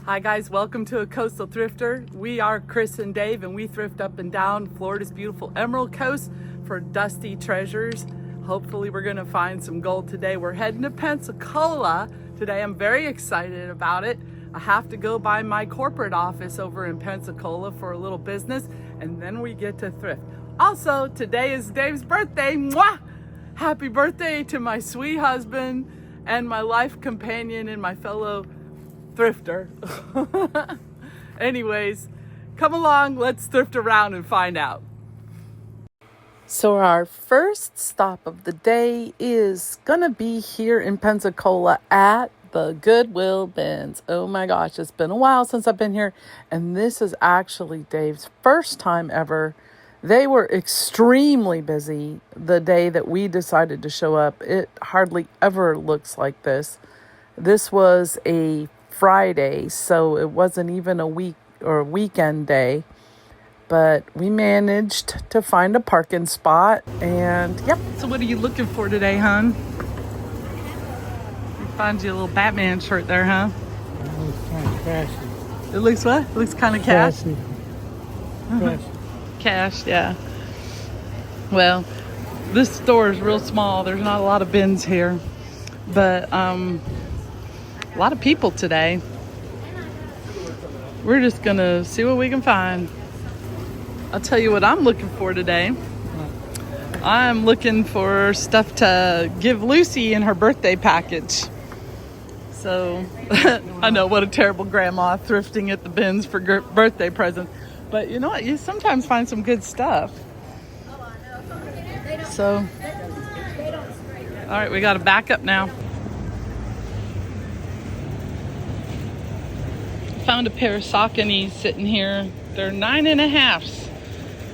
Hi guys, welcome to A Coastal Thrifter. We are Chris and Dave, and we thrift up and down Florida's beautiful Emerald Coast for dusty treasures. Hopefully we're gonna find some gold today. We're heading to Pensacola today. I'm very excited about it. I have to go by my corporate office over in Pensacola for a little business, and then we get to thrift. Also, today is Dave's birthday. Mwah! Happy birthday to my sweet husband and my life companion and my fellow thrifter. Anyways, come along, let's thrift around and find out. So our first stop of the day is gonna be here in Pensacola at the Goodwill Bins. Oh my gosh, it's been a while since I've been here, and this is actually Dave's first time ever. They were extremely busy the day that we decided to show up. It hardly ever looks like this. This was a Friday, so it wasn't even a week or a weekend day, but we managed to find a parking spot, and yep. So what are you looking for today, hon? You found you a little Batman shirt there, huh? It looks kind of cashy. It looks what? It looks kind of cash. Cashy. Cash, yeah. Well, this store is real small. There's not a lot of bins here, but a lot of people today. We're just gonna see what we can find. I'll tell you what I'm looking for today. I'm looking for stuff to give Lucy in her birthday package. So I know, what a terrible grandma, thrifting at the bins for birthday presents. But you know what? You sometimes find some good stuff. So, all right, we got to back up now. Found a pair of Sauconys sitting here. They're 9.5s.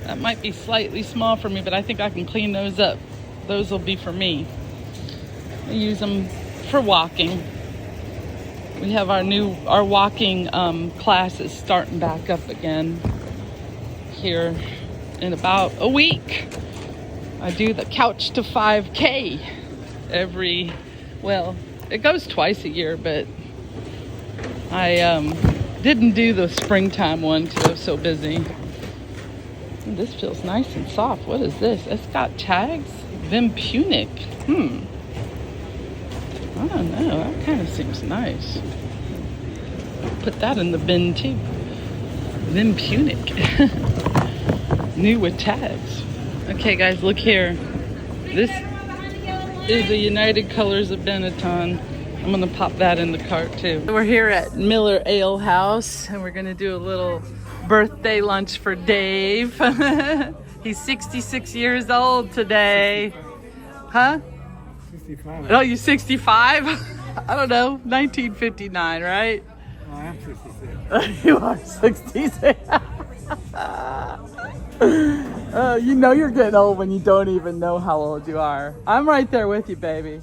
That might be slightly small for me, but I think I can clean those up. Those will be for me. I use them for walking. We have our walking classes starting back up again here in about a week. I do the Couch to 5K it goes twice a year, but I didn't do the springtime one because I was so busy. Ooh, this feels nice and soft. What is this? It's got tags. Vimpunic. I don't know. That kind of seems nice. Put that in the bin too. Vimpunic. New with tags. Okay guys, look here. This is the United Colors of Benetton. I'm gonna pop that in the cart too. We're here at Miller Ale House, and we're gonna do a little birthday lunch for Dave. He's 66 years old today. Huh? 65. Oh, you're 65? I don't know, 1959, right? Oh, I am 66. You are 66. You know you're getting old when you don't even know how old you are. I'm right there with you, baby.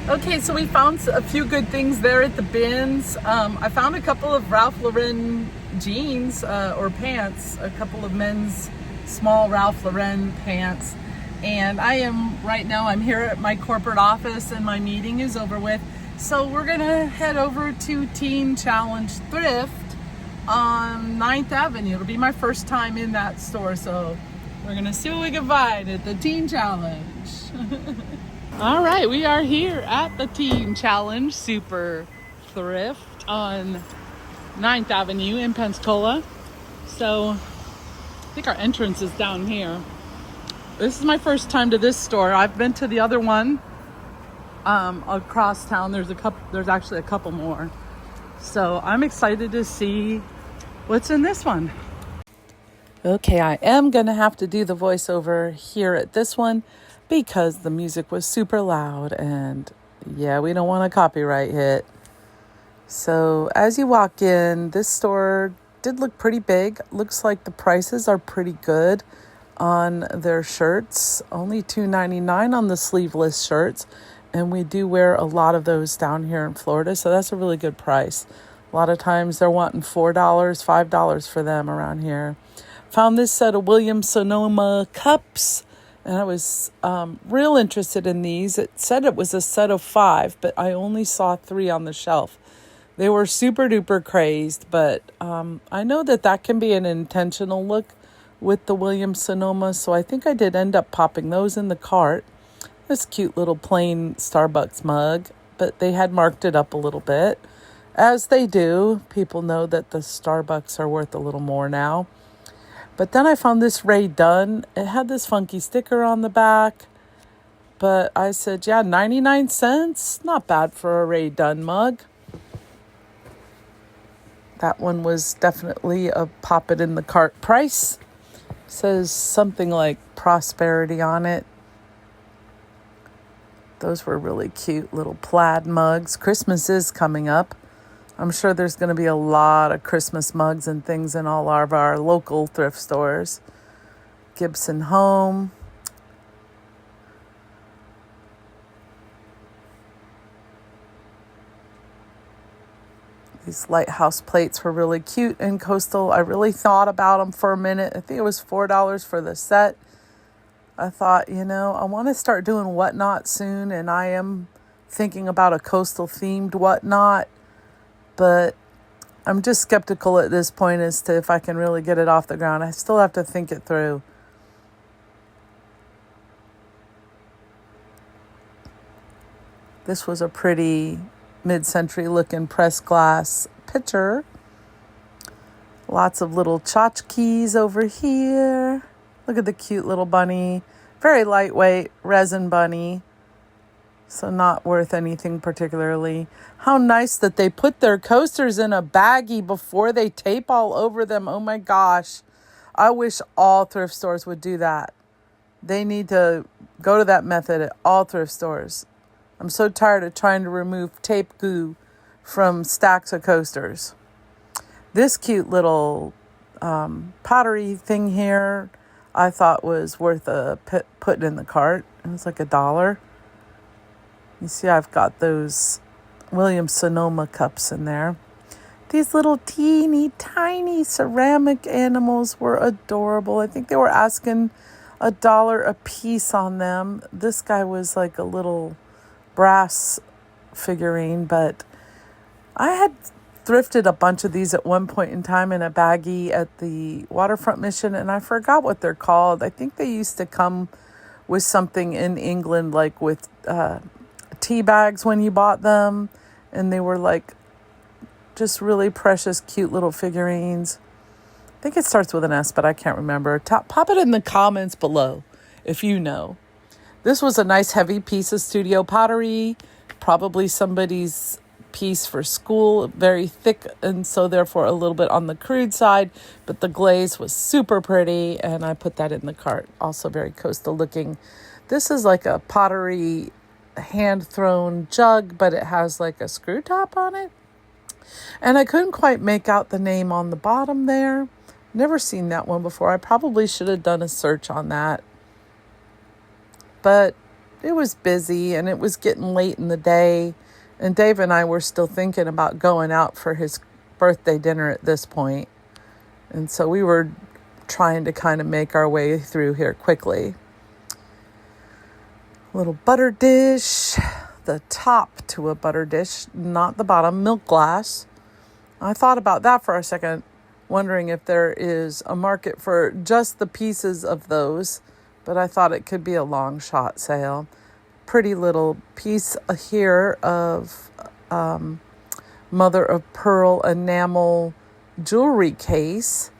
Okay, so we found a few good things there at the bins. I found a couple of Ralph Lauren jeans or pants, a couple of men's small Ralph Lauren pants. And I'm here at my corporate office, and my meeting is over with. So we're gonna head over to Teen Challenge Thrift on Ninth Avenue. It'll be my first time in that store, so we're gonna see what we can find at the Teen Challenge. All right, we are here at the Teen Challenge Super Thrift on 9th Avenue in Pensacola. So I think our entrance is down here. This is my first time to this store. I've been to the other one across town. There's actually a couple more. So I'm excited to see what's in this one. Okay, I am gonna have to do the voiceover here at this one because the music was super loud, and yeah, we don't want a copyright hit. So as you walk in, this store did look pretty big. Looks like the prices are pretty good on their shirts. Only $2.99 on the sleeveless shirts, and we do wear a lot of those down here in Florida, so that's a really good price. A lot of times they're wanting $4, $5 for them around here. Found this set of Williams Sonoma cups. And I was real interested in these. It said it was a set of 5, but I only saw 3 on the shelf. They were super duper crazed, but I know that can be an intentional look with the Williams-Sonoma, so I think I did end up popping those in the cart. This cute little plain Starbucks mug, but they had marked it up a little bit. As they do, people know that the Starbucks are worth a little more now. But then I found this Ray Dunn. It had this funky sticker on the back. But I said, yeah, 99 cents. Not bad for a Ray Dunn mug. That one was definitely a pop it in the cart price. Says something like prosperity on it. Those were really cute little plaid mugs. Christmas is coming up. I'm sure there's going to be a lot of Christmas mugs and things in all of our local thrift stores. Gibson Home. These lighthouse plates were really cute and coastal. I really thought about them for a minute. I think it was $4 for the set. I thought, I want to start doing whatnot soon, and I am thinking about a coastal themed whatnot. But I'm just skeptical at this point as to if I can really get it off the ground. I still have to think it through. This was a pretty mid-century looking pressed glass pitcher. Lots of little tchotchkes over here. Look at the cute little bunny. Very lightweight resin bunny. So not worth anything particularly. How nice that they put their coasters in a baggie before they tape all over them. Oh my gosh. I wish all thrift stores would do that. They need to go to that method at all thrift stores. I'm so tired of trying to remove tape goo from stacks of coasters. This cute little pottery thing here, I thought was worth putting in the cart. It was like $1. You see, I've got those Williams-Sonoma cups in there. These little teeny tiny ceramic animals were adorable. I think they were asking $1 a piece on them. This guy was like a little brass figurine, but I had thrifted a bunch of these at one point in time in a baggie at the Waterfront Mission, and I forgot what they're called. I think they used to come with something in England, like with tea bags when you bought them, and they were like just really precious, cute little figurines. I think it starts with an S, but I can't remember. Pop it in the comments below if you know. This was a nice heavy piece of studio pottery, probably somebody's piece for school, very thick and so therefore a little bit on the crude side, but the glaze was super pretty, and I put that in the cart. Also very coastal looking. This is like a pottery hand-thrown jug, but it has like a screw top on it. And I couldn't quite make out the name on the bottom there. Never seen that one before. I probably should have done a search on that. But it was busy and it was getting late in the day. And Dave and I were still thinking about going out for his birthday dinner at this point. And so we were trying to kind of make our way through here quickly. Little butter dish, the top to a butter dish, not the bottom, milk glass. I thought about that for a second, wondering if there is a market for just the pieces of those, but I thought it could be a long shot sale. Pretty little piece here of mother of pearl enamel jewelry case.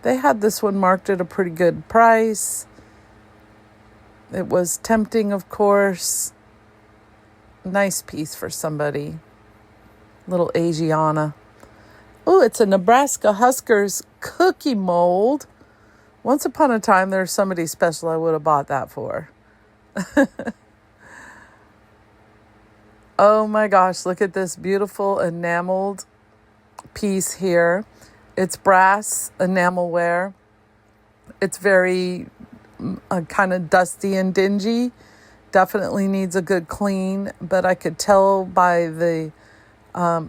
They had this one marked at a pretty good price. It was tempting, of course. Nice piece for somebody. Little Asiana. Oh, it's a Nebraska Huskers cookie mold. Once upon a time, there's somebody special I would have bought that for. Oh my gosh, look at this beautiful enameled piece here. It's brass enamelware. It's very kind of dusty and dingy. Definitely needs a good clean, but I could tell by the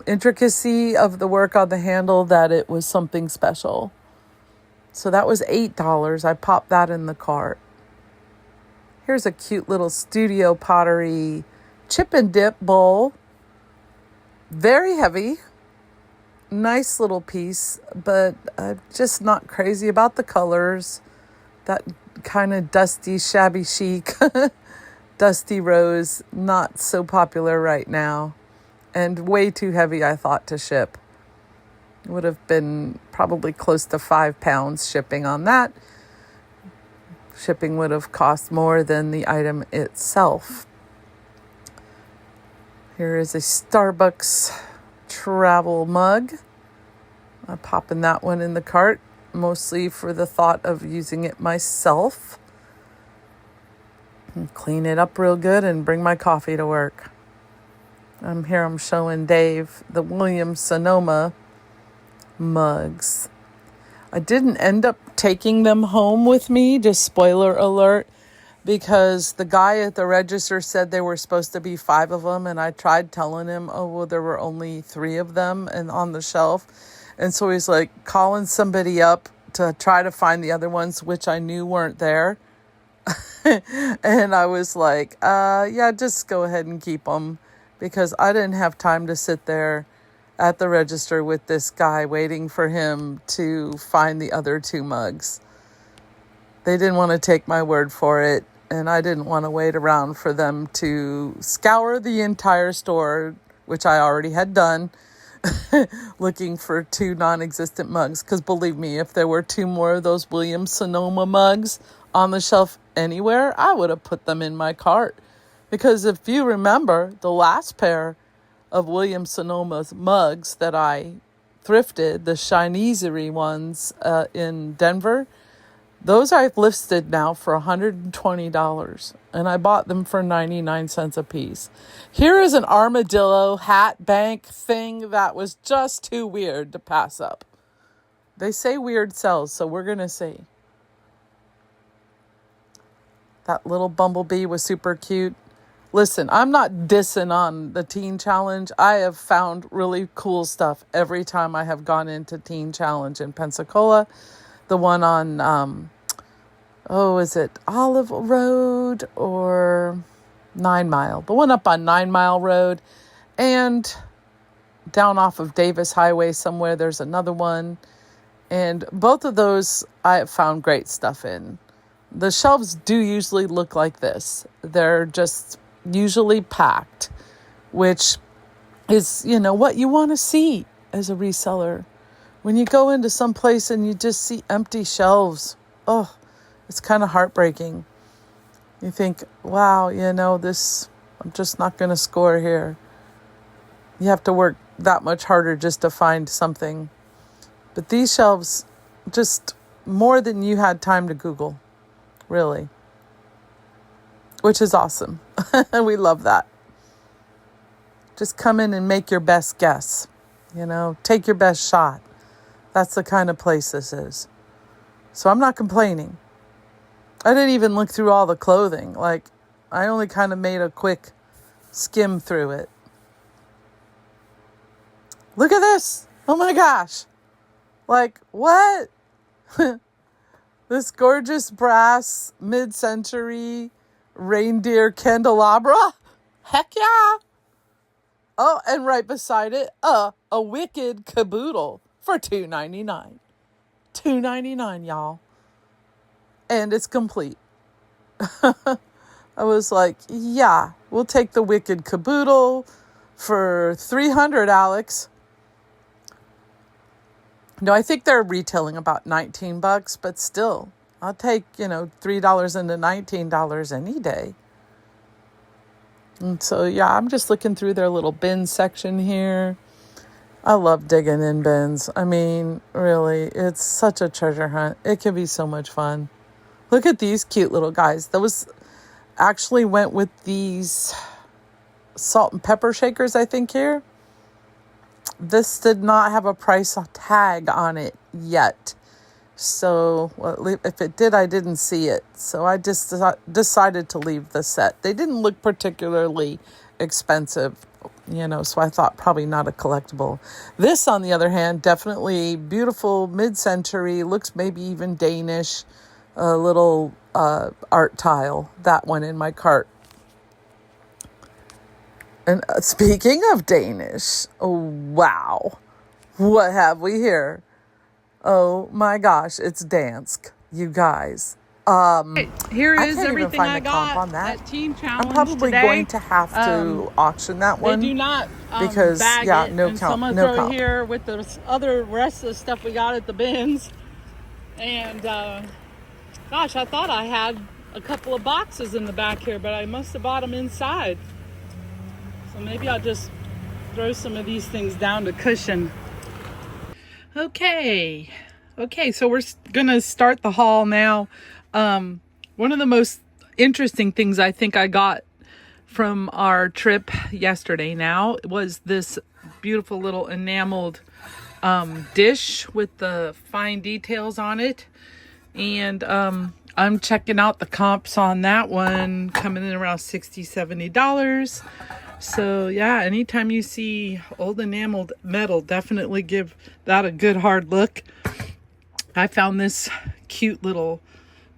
intricacy of the work on the handle that it was something special. So that was $8. I popped that in the cart. Here's a cute little Studio Pottery chip and dip bowl. Very heavy. Nice little piece, but I'm just not crazy about the colors. That kind of dusty, shabby chic, dusty rose, not so popular right now. And way too heavy, I thought, to ship. It would have been probably close to 5 pounds shipping on that. Shipping would have cost more than the item itself. Here is a Starbucks travel mug. I'm popping that one in the cart, mostly for the thought of using it myself. And clean it up real good and bring my coffee to work. I'm showing Dave the Williams-Sonoma mugs. I didn't end up taking them home with me, just spoiler alert, because the guy at the register said there were supposed to be 5 of them, and I tried telling him, oh, well, there were only 3 of them and on the shelf. And so he's like calling somebody up to try to find the other ones, which I knew weren't there. And I was like, yeah, just go ahead and keep them, because I didn't have time to sit there at the register with this guy waiting for him to find the other 2 mugs. They didn't want to take my word for it, and I didn't want to wait around for them to scour the entire store, which I already had done, looking for 2 non-existent mugs. Because believe me, if there were 2 more of those Williams-Sonoma mugs on the shelf anywhere, I would have put them in my cart. Because if you remember, the last pair of Williams-Sonoma's mugs that I thrifted, the Shinesery ones in Denver, those I've listed now for $120, and I bought them for 99 cents a piece. Here is an armadillo hat bank thing that was just too weird to pass up. They say weird sells, so we're going to see. That little bumblebee was super cute. Listen, I'm not dissing on the Teen Challenge. I have found really cool stuff every time I have gone into Teen Challenge in Pensacola. The one on, is it Olive Road or 9 Mile? The one up on 9 Mile Road, and down off of Davis Highway somewhere, there's another one. And both of those I have found great stuff in. The shelves do usually look like this. They're just usually packed, which is, what you want to see as a reseller. When you go into some place and you just see empty shelves, it's kind of heartbreaking. You think, wow, I'm just not going to score here. You have to work that much harder just to find something. But these shelves, just more than you had time to Google, really. Which is awesome. We love that. Just come in and make your best guess. Take your best shot. That's the kind of place this is. So I'm not complaining. I didn't even look through all the clothing. I only kind of made a quick skim through it. Look at this. Oh my gosh. What? This gorgeous brass mid-century reindeer candelabra. Heck yeah. Oh, and right beside it, a wicked caboodle for $2.99. $2.99, y'all. And it's complete. I was like, yeah, we'll take the wicked caboodle for $300, Alex. No, I think they're retailing about $19, but still, I'll take, $3 into $19 any day. And so, yeah, I'm just looking through their little bin section here. I love digging in bins. I mean, really, it's such a treasure hunt. It can be so much fun. Look at these cute little guys. Those actually went with these salt and pepper shakers, I think, here. This did not have a price tag on it yet. So, if it did, I didn't see it. So I just decided to leave the set. They didn't look particularly expensive, so I thought probably not a collectible. This, on the other hand, definitely beautiful mid-century, looks maybe even Danish. a little art tile. That went in my cart. And speaking of Danish, oh, wow. What have we here? Oh my gosh, it's Dansk, you guys. Here is everything I got on that. At Teen Challenge. I'm probably today. Going to have to auction that one. They do not because bag it. No count. Someone no throw count. Here with the other rest of the stuff we got at the bins. And gosh, I thought I had a couple of boxes in the back here, but I must have bought them inside. So maybe I'll just throw some of these things down to cushion. Okay, so we're gonna start the haul now. One of the most interesting things I think I got from our trip yesterday now was this beautiful little enameled dish with the fine details on it. And I'm checking out the comps on that one, coming in around $60-$70. So yeah, anytime you see old enameled metal, definitely give that a good hard look. I found this cute little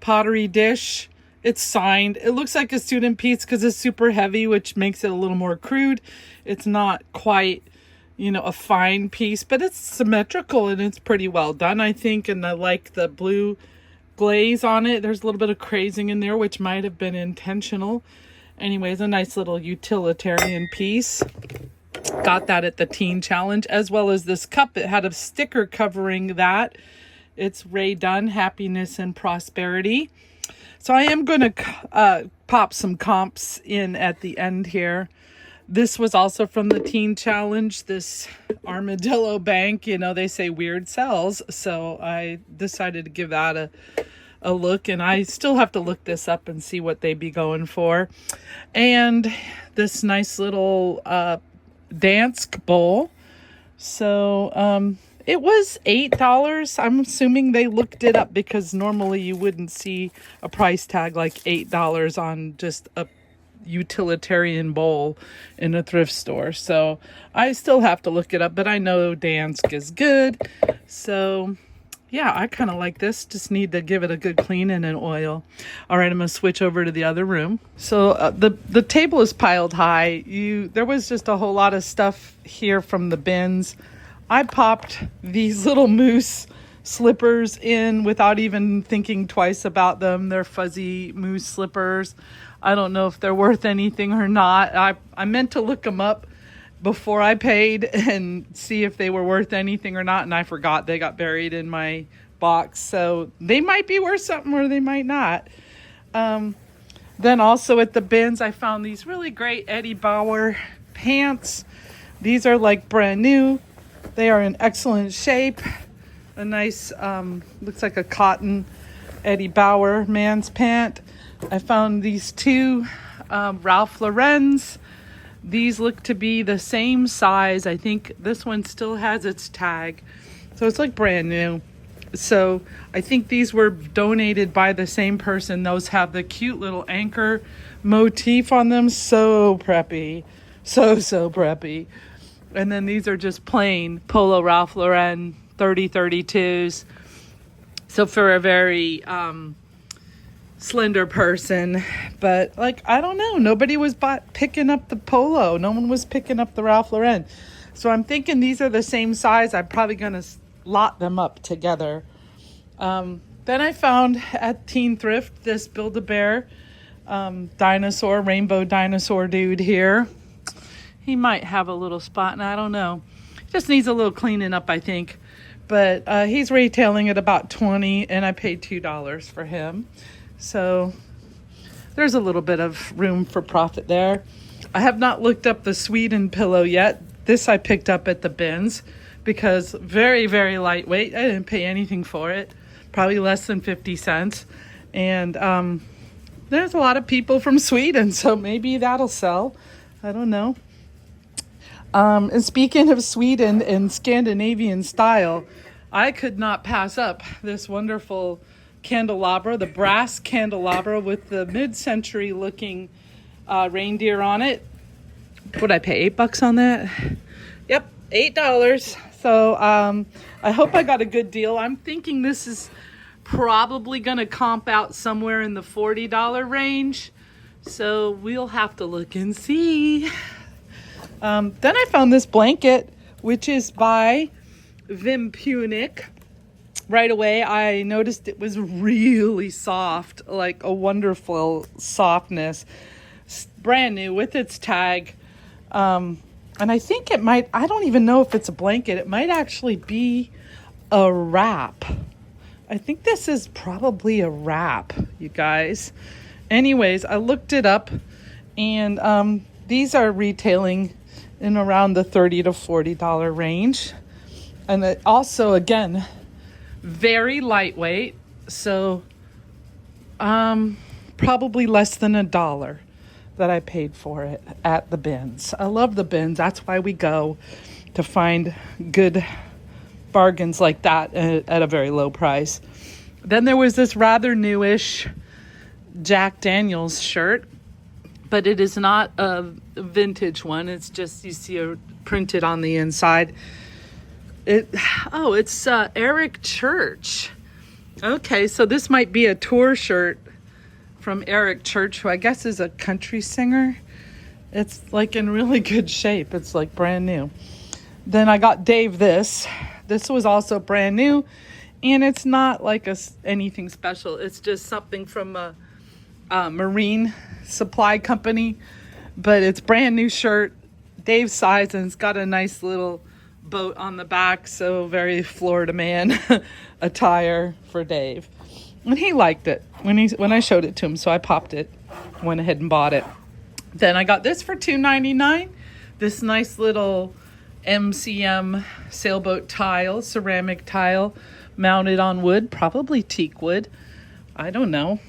pottery dish. It's signed. It looks like a student piece because it's super heavy, which makes it a little more crude. It's not quite, a fine piece, but it's symmetrical and it's pretty well done, I think. And I like the blue glaze on it. There's a little bit of crazing in there, which might have been intentional. Anyways, a nice little utilitarian piece. Got that at the Teen Challenge, as well as this cup. It had a sticker covering that. It's Ray Dunn, Happiness and Prosperity. So I am going to pop some comps in at the end here. This was also from the Teen Challenge, this armadillo bank. They say weird sells. So I decided to give that a look, and I still have to look this up and see what they be going for. And this nice little Dansk bowl. So it was $8. I'm assuming they looked it up because normally you wouldn't see a price tag like $8 on just a utilitarian bowl in a thrift store. So I still have to look it up, but I know Dansk is good. So yeah, I kind of like this. Just need to give it a good clean and an oil. All right, I'm going to switch over to the other room. So the table is piled high. There was just a whole lot of stuff here from the bins. I popped these little moose slippers in without even thinking twice about them. They're fuzzy moose slippers. I don't know if they're worth anything or not. I meant to look them up before I paid and see if they were worth anything or not, and I forgot. They got buried in my box, so they might be worth something or they might not. Then also at the bins, I found these really great Eddie Bauer pants. These are like brand new. They are in excellent shape. A nice, looks like a cotton Eddie Bauer man's pant. I found these two Ralph Lauren's. These look to be the same size. I think this one still has its tag. So it's like brand new. So I think these were donated by the same person. Those have the cute little anchor motif on them. So preppy. So preppy. And then these are just plain Polo Ralph Lauren 3032s. So for a very slender person, but I don't know, nobody was picking up the Polo. No one was picking up the Ralph Lauren. So I'm thinking these are the same size. I'm probably going to lot them up together. Then I found at Teen Thrift this Build-A-Bear dinosaur, rainbow dinosaur dude here. He might have a little spot, and I don't know. Just needs a little cleaning up, I think. But he's retailing at about $20, and I paid $2 for him. So there's a little bit of room for profit there. I have not looked up the Sweden pillow yet. This I picked up at the bins because very, very lightweight. I didn't pay anything for it. Probably less than 50 cents. And there's a lot of people from Sweden, so maybe that'll sell. I don't know. And speaking of Sweden and Scandinavian style, I could not pass up this wonderful candelabra, the brass candelabra with the mid-century looking reindeer on it. Would I pay $8 on that? Yep, $8. So I hope I got a good deal. I'm thinking this is probably going to comp out somewhere in the $40 range. So we'll have to look and see. Then I found this blanket, which is by Vimpunic. Right away, I noticed it was really soft, like a wonderful softness. Brand new with its tag. And I think it might, I don't even know if it's a blanket. It might actually be a wrap. I think this is probably a wrap, you guys. Anyways, I looked it up, and these are retailing in around the $30 to $40 range. And it also, again, very lightweight, so probably less than $1 that I paid for it at the bins. I love the bins. That's why we go, to find good bargains like that at a very low price. Then there was this rather newish Jack Daniels shirt, but it is not a vintage one. It's just, you see it printed on the inside. It's Eric Church. Okay, so this might be a tour shirt from Eric Church, who I guess is a country singer. It's like in really good shape. It's like brand new. Then I got Dave this. This was also brand new, and it's not like anything special. It's just something from a marine supply company, but it's brand new shirt, Dave's size, and it's got a nice little boat on the back, so very Florida man attire for Dave. And he liked it when I showed it to him, so I popped it, went ahead and bought it. Then I got this for $2.99. This nice little MCM sailboat tile, ceramic tile, mounted on wood, probably teak wood. I don't know.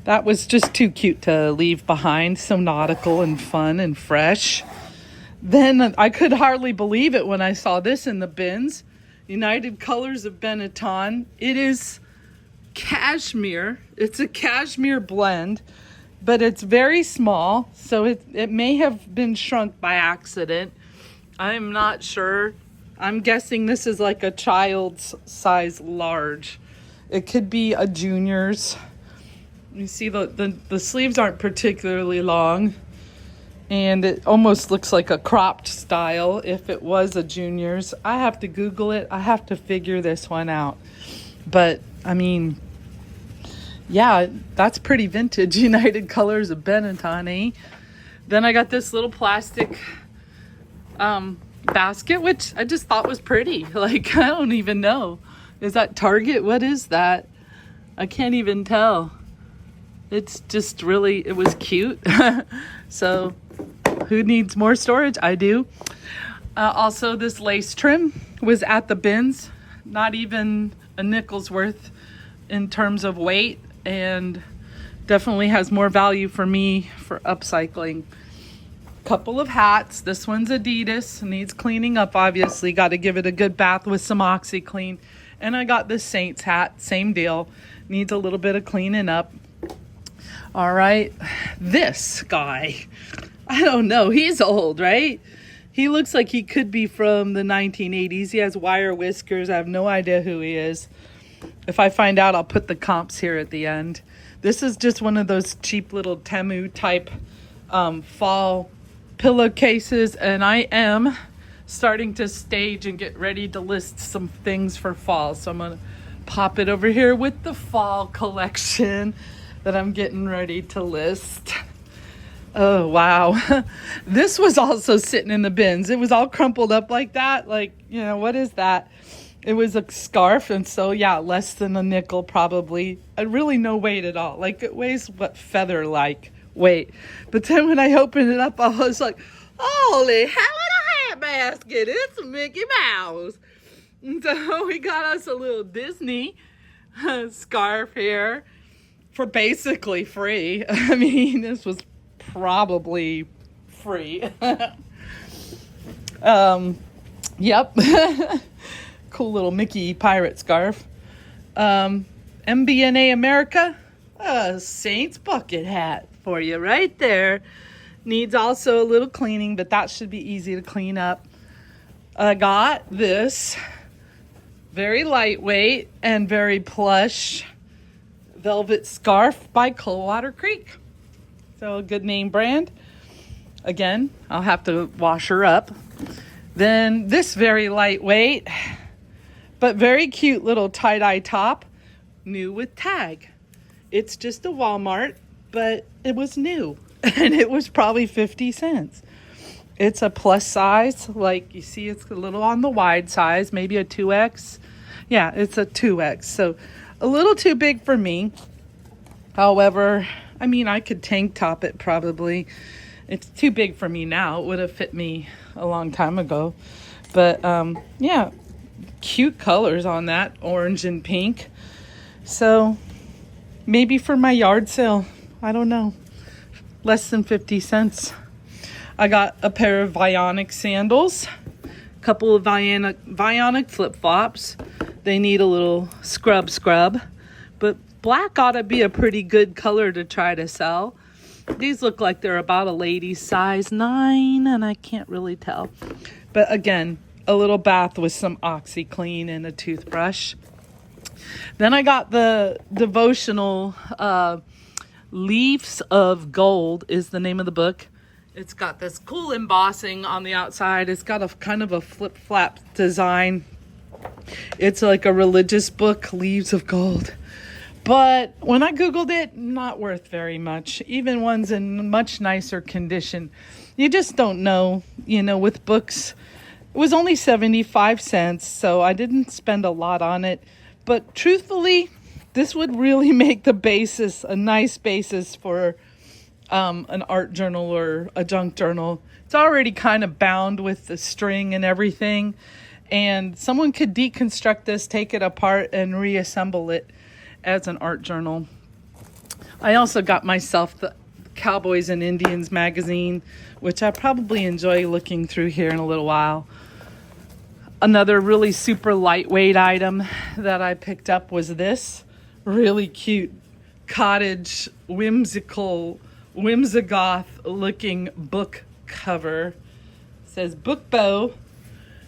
That was just too cute to leave behind, so nautical and fun and fresh. Then I could hardly believe it when I saw this in the bins. United Colors of Benetton. It is cashmere. It's a cashmere blend, but it's very small, so it may have been shrunk by accident. I'm not sure. I'm guessing this is like a child's size large. It could be a junior's. You see the sleeves aren't particularly long, and it almost looks like a cropped style if it was a junior's. I have to Google it. I have to figure this one out. But, I mean, yeah, that's pretty vintage. United Colors of Benetton, eh? Then I got this little plastic basket, which I just thought was pretty. Like, I don't even know. Is that Target? What is that? I can't even tell. It's just really, it was cute. So who needs more storage? I do. Also, this lace trim was at the bins. Not even a nickel's worth in terms of weight, and definitely has more value for me for upcycling. Couple of hats. This one's Adidas. Needs cleaning up, obviously. Got to give it a good bath with some OxyClean. And I got this Saints hat. Same deal. Needs a little bit of cleaning up. All right, this guy, I don't know, he's old, right? He looks like he could be from the 1980s. He has wire whiskers. I have no idea who he is. If I find out, I'll put the comps here at the end. This is just one of those cheap little Temu type fall pillowcases, and I am starting to stage and get ready to list some things for fall. So I'm going to pop it over here with the fall collection that I'm getting ready to list. Oh, wow. This was also sitting in the bins. It was all crumpled up like that. Like, you know, what is that? It was a scarf, and so, yeah, less than a nickel probably. Really no weight at all. Like, it weighs, what, feather-like weight. But then when I opened it up, I was like, holy hell in a hat basket. It's Mickey Mouse. And so we got us a little Disney scarf here. For basically free. I mean, this was probably free. Yep. Cool little Mickey pirate scarf. MBNA America. Saints bucket hat for you right there. Needs also a little cleaning, but that should be easy to clean up. I got this very lightweight and very plush velvet scarf by Coldwater Creek. So a good name brand. Again, I'll have to wash her up. Then this very lightweight, but very cute little tie-dye top, new with tag. It's just a Walmart, but it was new and it was probably 50 cents. It's a plus size, like you see it's a little on the wide size, maybe a 2X. Yeah, it's a 2X, so a little too big for me. However, I mean, I could tank top it probably. It's too big for me now. It would have fit me a long time ago. But yeah, cute colors on that, orange and pink. So maybe for my yard sale, I don't know, less than 50 cents. I got a pair of Vionic sandals, a couple of Vionic flip-flops. They need a little scrub, but black ought to be a pretty good color to try to sell. These look like they're about a lady's size 9, and I can't really tell. But again, a little bath with some OxyClean and a toothbrush. Then I got the devotional Leaves of Gold is the name of the book. It's got this cool embossing on the outside. It's got a kind of a flip-flap design. It's like a religious book, Leaves of Gold. But when I Googled it, not worth very much. Even ones in much nicer condition. You just don't know, you know, with books. It was only 75 cents, so I didn't spend a lot on it. But truthfully, this would really make the basis, a nice basis for an art journal or a junk journal. It's already kind of bound with the string and everything. And someone could deconstruct this, take it apart, and reassemble it as an art journal. I also got myself the Cowboys and Indians magazine, which I probably enjoy looking through here in a little while. Another really super lightweight item that I picked up was this really cute cottage whimsigoth looking book cover. It says Book Bow.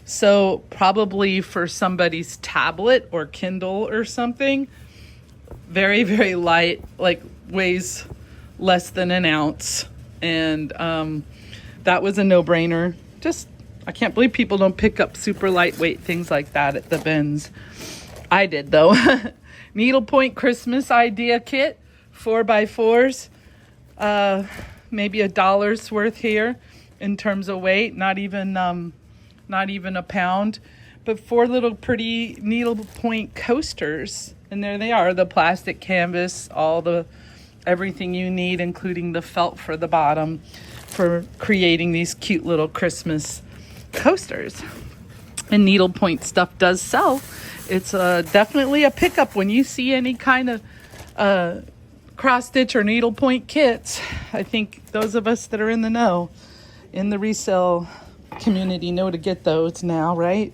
So probably for somebody's tablet or Kindle or something. Very, very light, like weighs less than an ounce. And that was a no-brainer. Just, I can't believe people don't pick up super lightweight things like that at the bins. I did, though. Needlepoint Christmas idea kit, 4x4s. Maybe $1's worth here in terms of weight. Not even a pound. But 4 little pretty needlepoint coasters. And there they are, the plastic canvas, everything you need, including the felt for the bottom for creating these cute little Christmas coasters. And needlepoint stuff does sell. It's definitely a pickup when you see any kind of cross stitch or needlepoint kits. I think those of us that are in the know, in the resale community, know to get those now, right?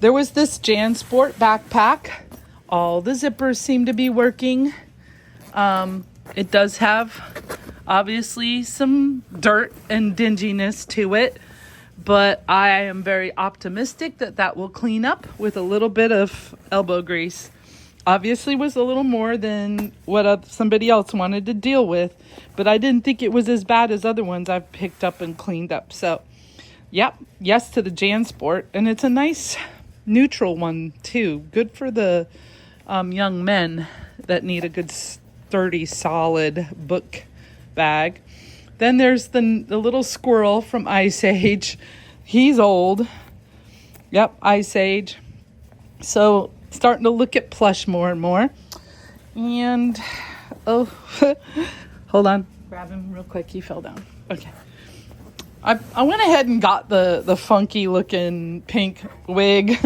There was this JanSport backpack. All the zippers seem to be working. It does have, obviously, some dirt and dinginess to it, but I am very optimistic that will clean up with a little bit of elbow grease. Obviously was a little more than what somebody else wanted to deal with, but I didn't think it was as bad as other ones I've picked up and cleaned up. So, yep, yes to the JanSport, and it's a nice neutral one too. Good for the young men that need a good sturdy solid book bag. Then there's the little squirrel from Ice Age. He's old. Yep, Ice Age. So starting to look at plush more and more. And oh, hold on, grab him real quick, he fell down. Okay, I went ahead and got the funky looking pink wig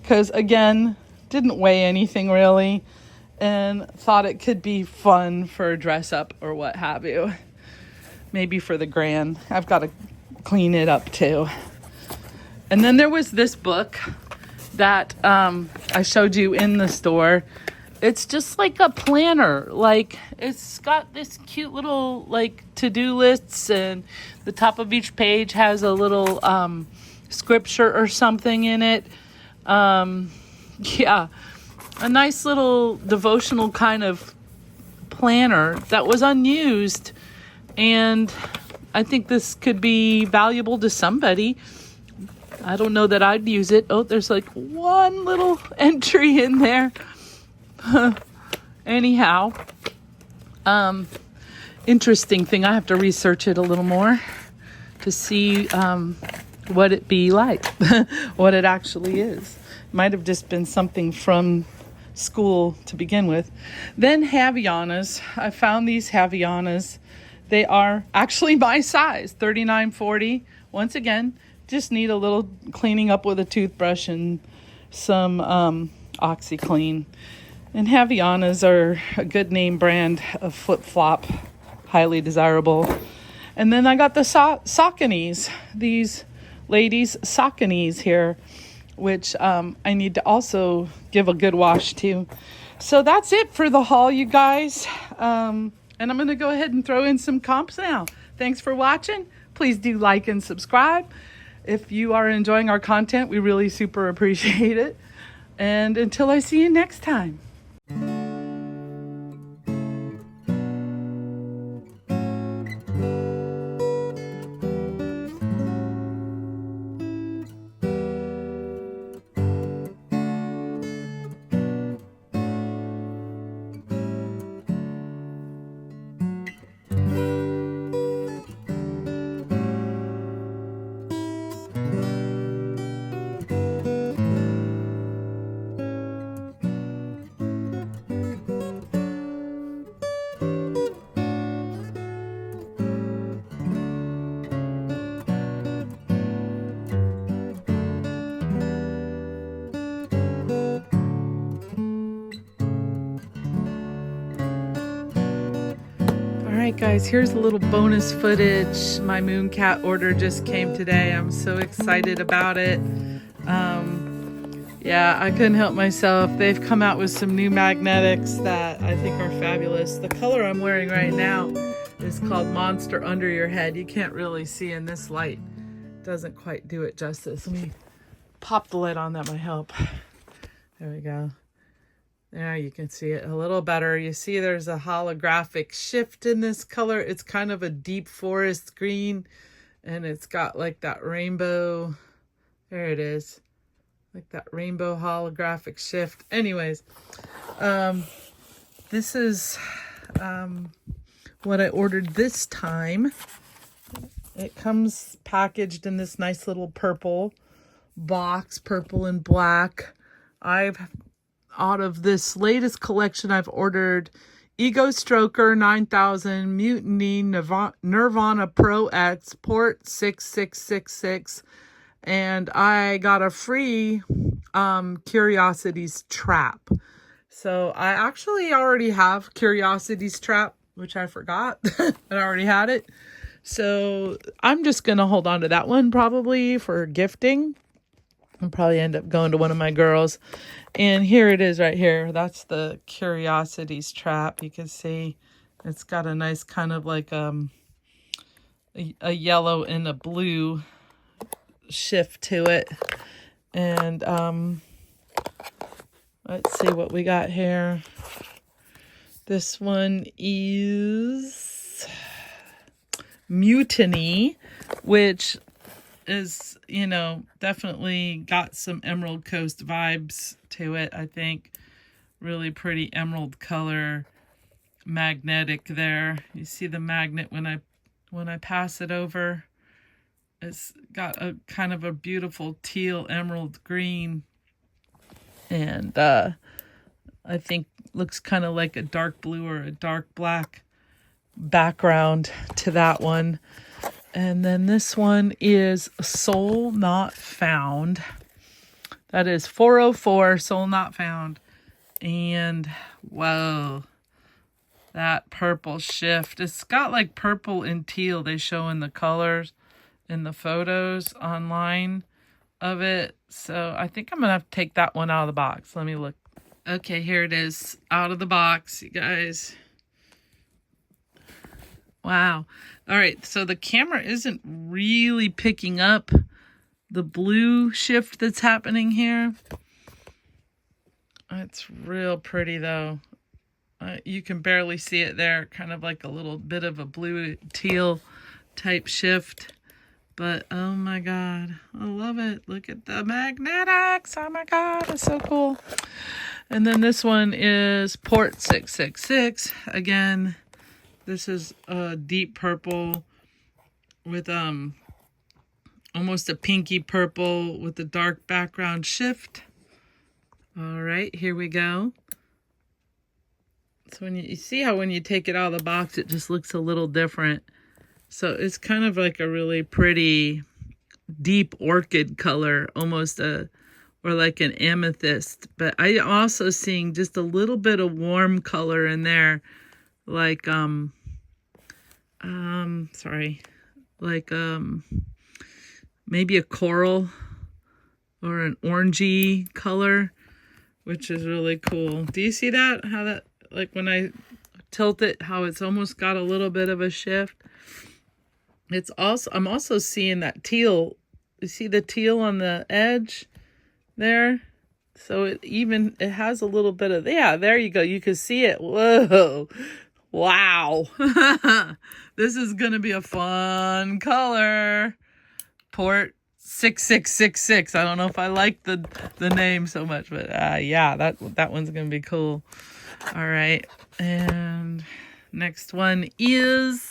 because again, didn't weigh anything really, and thought it could be fun for a dress up or what have you. Maybe for the grand. I've got to clean it up too. And then there was this book that I showed you in the store. It's just like a planner. Like, it's got this cute little like to-do lists, and the top of each page has a little scripture or something in it. Yeah, a nice little devotional kind of planner that was unused, and I think this could be valuable to somebody. I don't know that I'd use it. Oh, there's like one little entry in there. Anyhow, interesting thing. I have to research it a little more to see what it be like, what it actually is. Might have just been something from school to begin with. Then Havianas. I found these Havianas. They are actually my size, 39-40. Once again, just need a little cleaning up with a toothbrush and some OxyClean. And Havianas are a good name brand of flip-flop, highly desirable. And then I got the Sauconys, these ladies' Sauconys here, which I need to also give a good wash to. So that's it for the haul, you guys. And I'm going to go ahead and throw in some comps now. Thanks for watching. Please do like and subscribe. If you are enjoying our content, we really super appreciate it. And until I see you next time. Alright guys, here's a little bonus footage. My Mooncat order just came today. I'm so excited about it. Yeah, I couldn't help myself. They've come out with some new magnetics that I think are fabulous. The color I'm wearing right now is called Monster Under Your Head. You can't really see in this light. Doesn't quite do it justice. Let me pop the light on, that might help. There we go. There, you can see it a little better. You see there's a holographic shift in this color. It's kind of a deep forest green, and it's got like that rainbow. There it is. Like that rainbow holographic shift. Anyways, this is what I ordered this time. It comes packaged in this nice little purple box, purple and black. Out of this latest collection, I've ordered Ego Stroker 9000, Mutiny, Nirvana Pro X, Port 6666, and I got a free Curiosities Trap. So I actually already have Curiosities Trap, which I forgot. I already had it. So I'm just going to hold on to that one probably for gifting. I'll probably end up going to one of my girls. And here it is right here. That's the Curiosities Trap. You can see it's got a nice kind of like a yellow and a blue shift to it. And let's see what we got here. This one is Mutiny, which is, you know, definitely got some Emerald Coast vibes to it, I think. Really pretty emerald color, magnetic there. You see the magnet when I pass it over. It's got a kind of a beautiful teal emerald green, and I think looks kind of like a dark blue or a dark black background to that one. And then this one is Soul Not Found. That is 404, Soul Not Found. And whoa, that purple shift. It's got like purple and teal. They show in the colors in the photos online of it. So I think I'm going to have to take that one out of the box. Let me look. Okay, here it is out of the box, you guys. Wow. All right, so the camera isn't really picking up the blue shift that's happening here. It's real pretty though. You can barely see it there, kind of like a little bit of a blue teal type shift. But oh my God, I love it. Look at the magnetics. Oh my God, it's so cool. And then this one is Port 666. Again, this is a deep purple with almost a pinky purple with a dark background shift. All right, here we go. So when you see how when you take it out of the box, it just looks a little different. So it's kind of like a really pretty deep orchid color, almost or like an amethyst. But I'm also seeing just a little bit of warm color in there, like maybe a coral or an orangey color, which is really cool. Do you see that? How that, like when I tilt it, how it's almost got a little bit of a shift. I'm also seeing that teal. You see the teal on the edge there? So it has a little bit of, yeah, there you go. You can see it. Whoa. Wow. This is going to be a fun color. Port 6666. I don't know if I like the name so much, but yeah, that one's going to be cool. All right. And next one is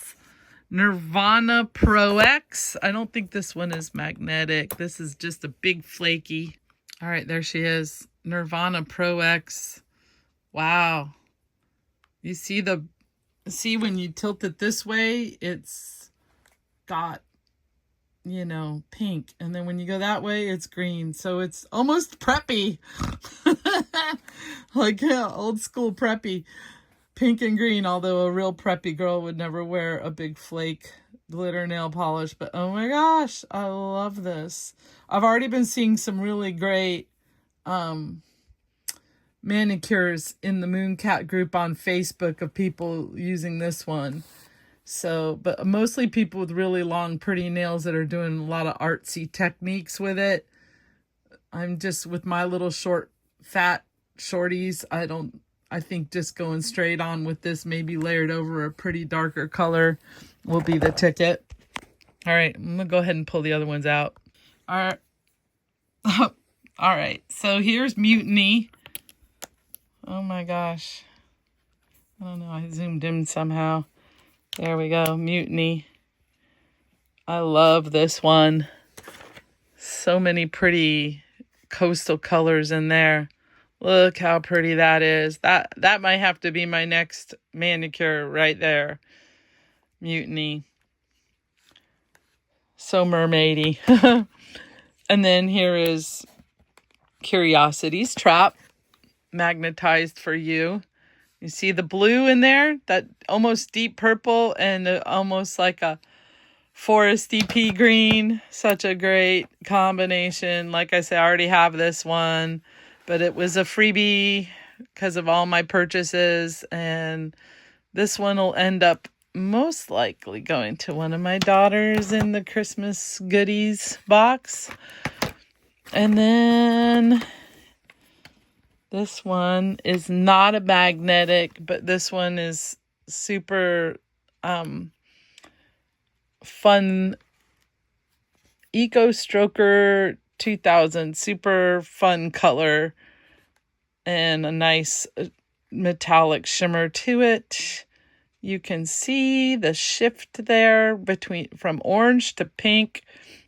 Nirvana Pro X. I don't think this one is magnetic. This is just a big flaky. All right, there she is. Nirvana Pro X. Wow. You see when you tilt it this way, it's got, pink. And then when you go that way, it's green. So it's almost preppy. Like old school preppy. Pink and green, although a real preppy girl would never wear a big flake glitter nail polish. But oh my gosh, I love this. I've already been seeing some really great manicures in the Mooncat group on Facebook of people using this one. So, but mostly people with really long, pretty nails that are doing a lot of artsy techniques with it. I'm just with my little short, fat shorties. I think just going straight on with this, maybe layered over a pretty darker color, will be the ticket. All right, I'm gonna go ahead and pull the other ones out. All right. All right, so here's Mutiny. Oh my gosh. I don't know, I zoomed in somehow. There we go, Mutiny. I love this one. So many pretty coastal colors in there. Look how pretty that is. That might have to be my next manicure right there. Mutiny. So mermaidy. And then here is Curiosity's Trap. Magnetized for you. You see the blue in there? That almost deep purple and almost like a foresty pea green. Such a great combination. Like I said, I already have this one. But it was a freebie because of all my purchases. And this one will end up most likely going to one of my daughters in the Christmas goodies box. And then this one is not a magnetic, but this one is super fun. Eco Stroker 2000, super fun color and a nice metallic shimmer to it. You can see the shift there from orange to pink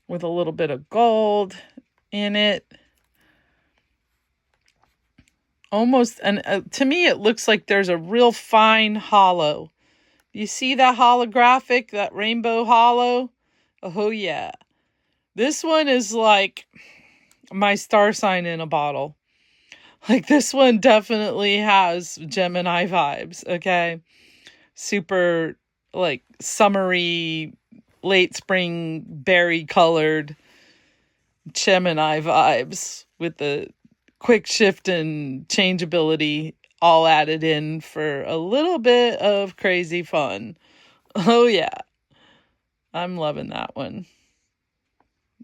with a little bit of gold in it. Almost, and to me it looks like there's a real fine hollow. You see that holographic, that rainbow hollow? Oh yeah. This one is like my star sign in a bottle. Like this one definitely has Gemini vibes, okay? Super like summery, late spring, berry colored Gemini vibes with the quick shift and changeability all added in for a little bit of crazy fun. Oh yeah. I'm loving that one.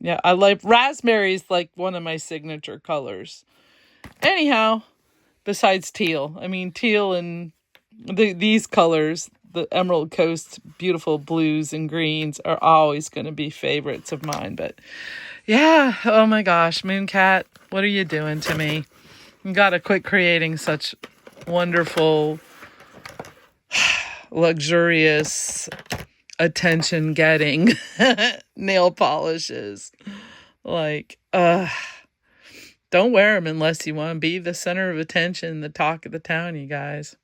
Yeah, I like raspberries, like one of my signature colors. Anyhow, besides teal. I mean, teal and these colors, the Emerald Coast beautiful blues and greens, are always going to be favorites of mine. But yeah, oh my gosh, Mooncat, what are you doing to me? You got to quit creating such wonderful, luxurious, attention-getting nail polishes. Like, don't wear them unless you want to be the center of attention, the talk of the town, you guys.